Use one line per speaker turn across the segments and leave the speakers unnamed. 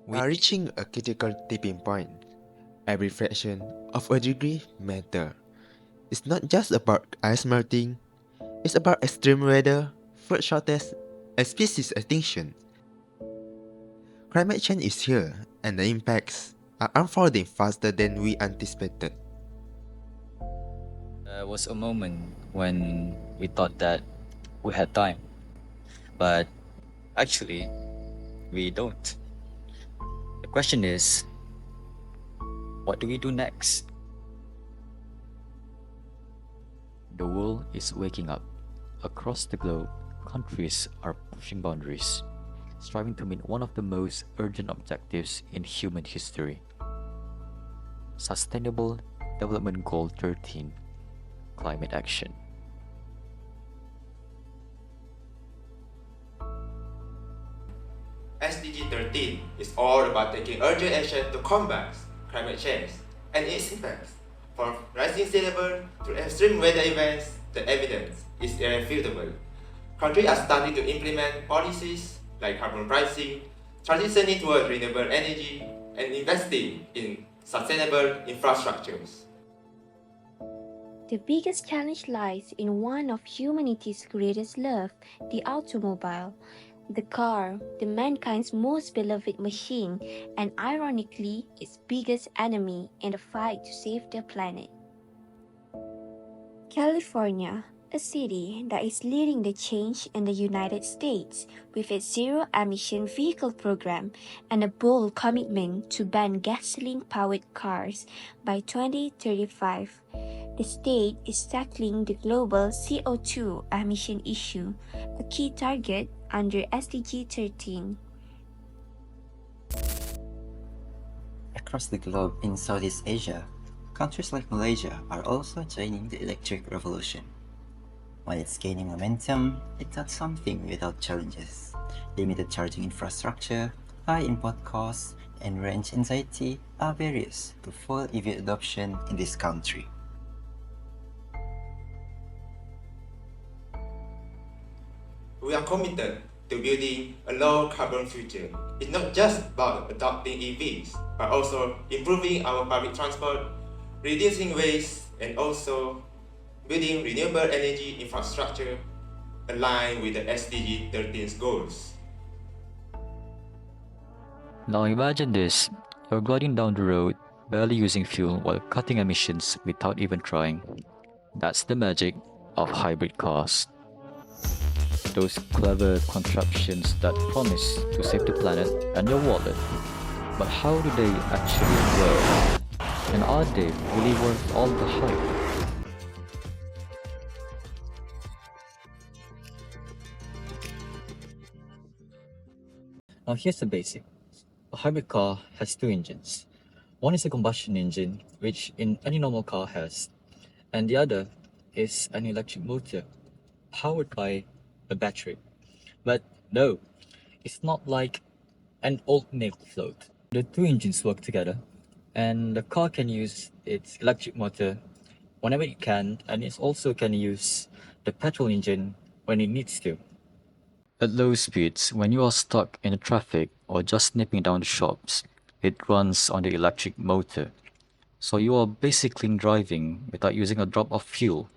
We are reaching a critical tipping point. Every fraction of a degree matter. It's not just about ice melting, it's about extreme weather, food shortage, and species extinction. Climate change is here, and the impacts are unfolding faster than we anticipated.
There was a moment when we thought that we had time, but actually, we don't. The question is, what do we do next? The world is waking up. Across the globe, countries are pushing boundaries, striving to meet one of the most urgent objectives in human history: Sustainable Development Goal 13, climate action.
SDG 13 is all about taking urgent action to combat climate change and its impacts. From rising sea level to extreme weather events, the evidence is irrefutable. Countries are starting to implement policies like carbon pricing, transitioning toward renewable energy, and investing in sustainable infrastructures.
The biggest challenge lies in one of humanity's greatest love, the automobile. The car, the mankind's most beloved machine, and ironically, its biggest enemy in the fight to save the planet. California, a city that is leading the change in the United States with its zero-emission vehicle program and a bold commitment to ban gasoline-powered cars by 2035. The state is tackling the global CO2 emission issue, a key target under SDG 13.
Across the globe in Southeast Asia, countries like Malaysia are also joining the electric revolution. While it's gaining momentum, it's not something without challenges. Limited charging infrastructure, high import costs, and range anxiety are barriers to full EV adoption in this country.
We are committed to building a low carbon future. It's not just about adopting EVs, but also improving our public transport, reducing waste, and also building renewable energy infrastructure aligned with the SDG 13's goals.
Now imagine this: you're gliding down the road, barely using fuel while cutting emissions without even trying. That's the magic of hybrid cars. Those clever contraptions that promise to save the planet and your wallet. But how do they actually work? And are they really worth all the hype? Now here's the basic. A hybrid car has two engines. One is a combustion engine, which in any normal car has, and the other is an electric motor, powered by a battery. But no, it's not like an old naval float. The two engines work together, and the car can use its electric motor whenever it can, and it also can use the petrol engine when it needs to. At low speeds, when you are stuck in the traffic or just nipping down the shops, it runs on the electric motor. So you are basically driving without using a drop of fuel.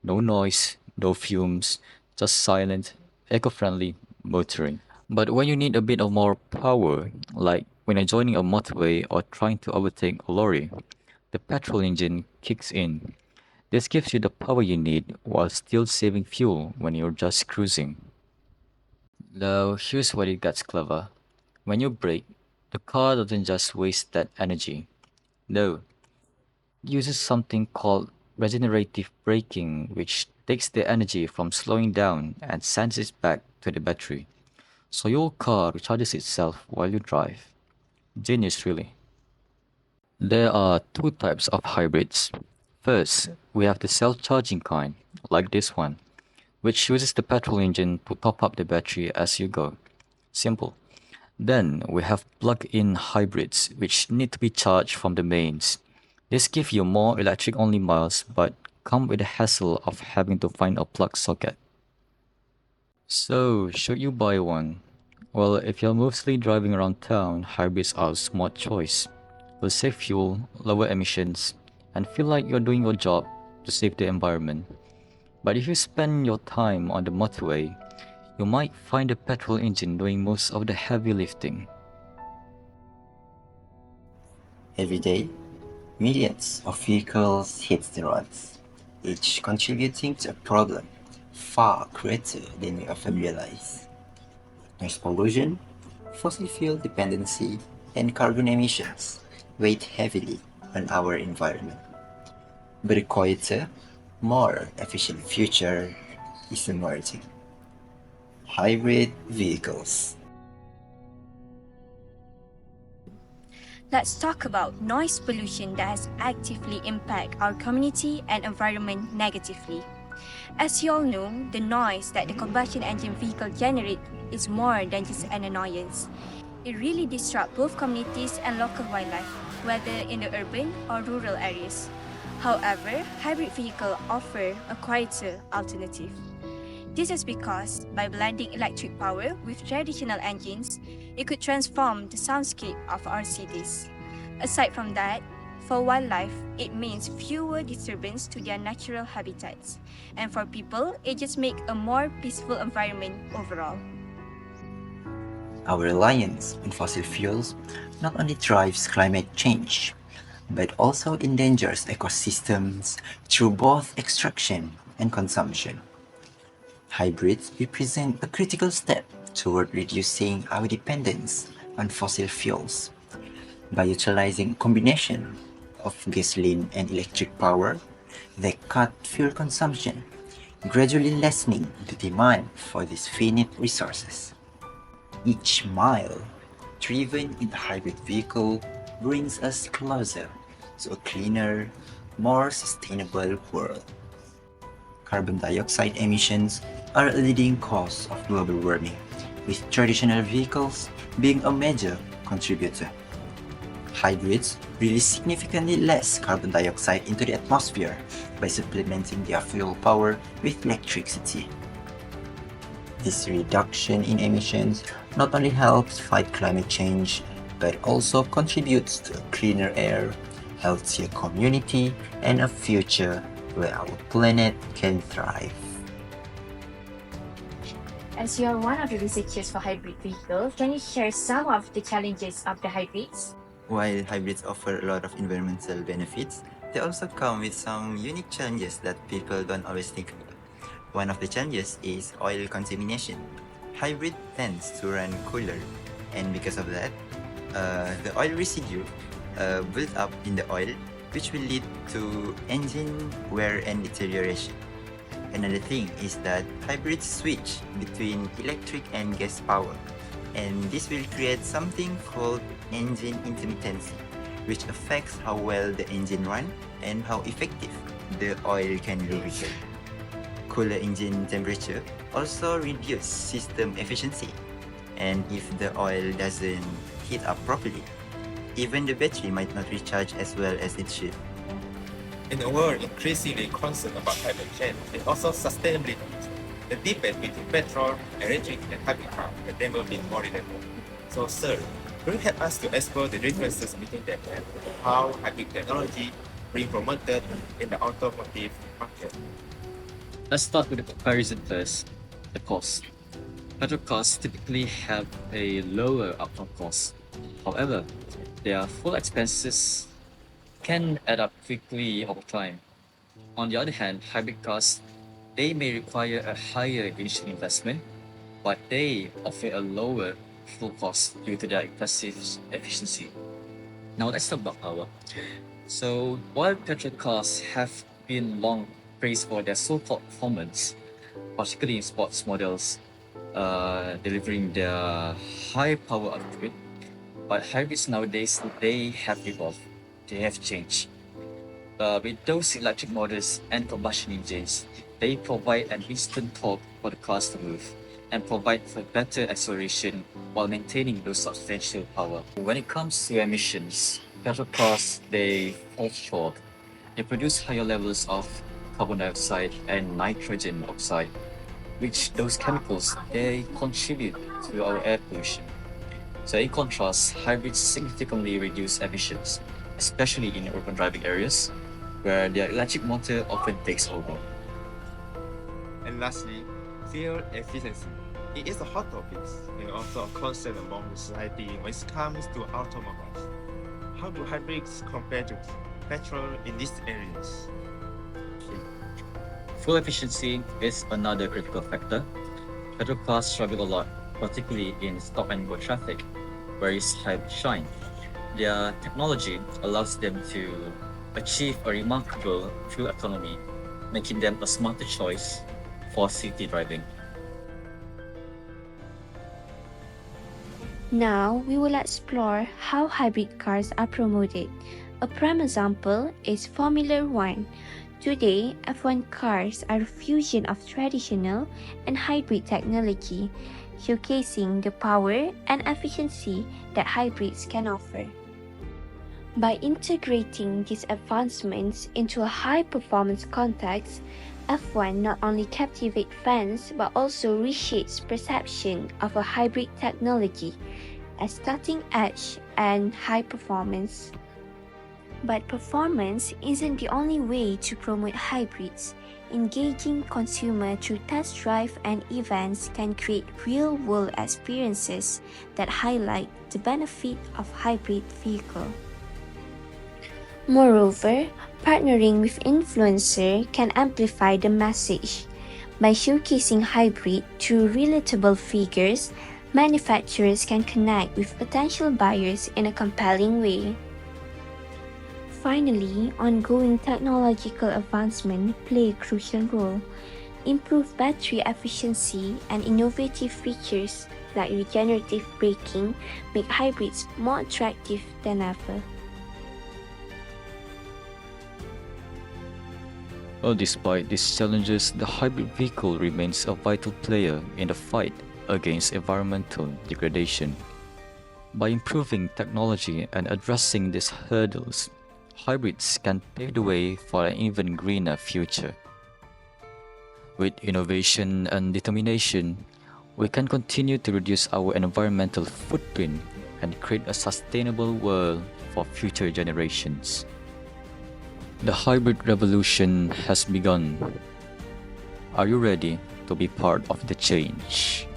No noise, no fumes, just silent, eco-friendly motoring. But when you need a bit of more power, like when you're joining a motorway or trying to overtake a lorry, the petrol engine kicks in. This gives you the power you need while still saving fuel when you're just cruising. Now, here's where it gets clever. When you brake, the car doesn't just waste that energy. No, it uses something called regenerative braking, which takes the energy from slowing down and sends it back to the battery. So your car recharges itself while you drive. Genius, really. There are two types of hybrids. First, we have the self-charging kind, like this one, which uses the petrol engine to top up the battery as you go. Simple. Then we have plug-in hybrids, which need to be charged from the mains. This gives you more electric-only miles, but come with the hassle of having to find a plug socket. So, should you buy one? Well, if you're mostly driving around town, hybrids are a smart choice. Will save fuel, lower emissions, and feel like you're doing your job to save the environment. But if you spend your time on the motorway, you might find a petrol engine doing most of the heavy lifting.
Every day, millions of vehicles hit the roads, each contributing to a problem far greater than we often realize. Noise pollution, fossil fuel dependency, and carbon emissions weigh heavily on our environment. But a quieter, more efficient future is emerging. Hybrid vehicles.
Let's talk about noise pollution that has actively impacted our community and environment negatively. As you all know, the noise that the combustion engine vehicle generates is more than just an annoyance. It really disrupts both communities and local wildlife, whether in the urban or rural areas. However, hybrid vehicles offer a quieter alternative. This is because by blending electric power with traditional engines, it could transform the soundscape of our cities. Aside from that, for wildlife, it means fewer disturbance to their natural habitats. And for people, it just makes a more peaceful environment overall.
Our reliance on fossil fuels not only drives climate change, but also endangers ecosystems through both extraction and consumption. Hybrids represent a critical step toward reducing our dependence on fossil fuels. By utilizing a combination of gasoline and electric power, they cut fuel consumption, gradually lessening the demand for these finite resources. Each mile driven in a hybrid vehicle brings us closer to a cleaner, more sustainable world. Carbon dioxide emissions are a leading cause of global warming, with traditional vehicles being a major contributor. Hybrids release significantly less carbon dioxide into the atmosphere by supplementing their fuel power with electricity. This reduction in emissions not only helps fight climate change, but also contributes to a cleaner air, healthier community, and a future where our planet can thrive.
As you are one of the researchers for hybrid vehicles, can you share some of the challenges of the hybrids?
While hybrids offer a lot of environmental benefits, they also come with some unique challenges that people don't always think about. One of the challenges is oil contamination. Hybrid tends to run cooler, and because of that, the oil residue built up in the oil, which will lead to engine wear and deterioration. Another thing is that hybrids switch between electric and gas power, and this will create something called engine intermittency, which affects how well the engine runs and how effective the oil can lubricate. Cooler engine temperature also reduces system efficiency, and if the oil doesn't heat up properly, even the battery might not recharge as well as it should.
In a world increasingly concerned about climate change and also sustainability, the debate between petrol, electric, and hybrid cars has never been more relevant. So, sir, could you help us to explore the differences between them and how hybrid technology being promoted in the automotive market?
Let's start with the comparison first. The cost. Petrol cars typically have a lower upfront cost. However, their full expenses can add up quickly over time. On the other hand, hybrid cars, they may require a higher initial investment, but they offer a lower full cost due to their impressive efficiency. Now let's talk about power. So while petrol cars have been long praised for their so-called performance, particularly in sports models, delivering their high power output, but hybrids nowadays, they have evolved, they have changed. With those electric motors and combustion engines, they provide an instant torque for the cars to move and provide for better acceleration while maintaining those substantial power. When it comes to emissions, petrol cars, they fall short. They produce higher levels of carbon dioxide and nitrogen oxide. which those chemicals they contribute to our air pollution. So in contrast, hybrids significantly reduce emissions, especially in urban driving areas where their electric motor often takes over.
And lastly, fuel efficiency. It is a hot topic and also a concern among society when it comes to automobiles. How do hybrids compare to petrol in these areas?
Fuel efficiency is another critical factor. Petrol cars struggle a lot, particularly in stop and go traffic, whereas hybrids shine. Their technology allows them to achieve a remarkable fuel economy, making them a smarter choice for city driving.
Now, we will explore how hybrid cars are promoted. A prime example is Formula One. Today, F1 cars are a fusion of traditional and hybrid technology, showcasing the power and efficiency that hybrids can offer. By integrating these advancements into a high-performance context, F1 not only captivates fans but also reshapes perception of a hybrid technology as cutting edge and high performance. But performance isn't the only way to promote hybrids. Engaging consumers through test drive and events can create real-world experiences that highlight the benefit of hybrid vehicle. Moreover, partnering with influencers can amplify the message. By showcasing hybrid through relatable figures, manufacturers can connect with potential buyers in a compelling way. Finally, ongoing technological advancement play a crucial role. Improved battery efficiency and innovative features like regenerative braking make hybrids more attractive than ever.
Well, despite these challenges, the hybrid vehicle remains a vital player in the fight against environmental degradation. By improving technology and addressing these hurdles, hybrids can pave the way for an even greener future. With innovation and determination, we can continue to reduce our environmental footprint and create a sustainable world for future generations. The hybrid revolution has begun. Are you ready to be part of the change?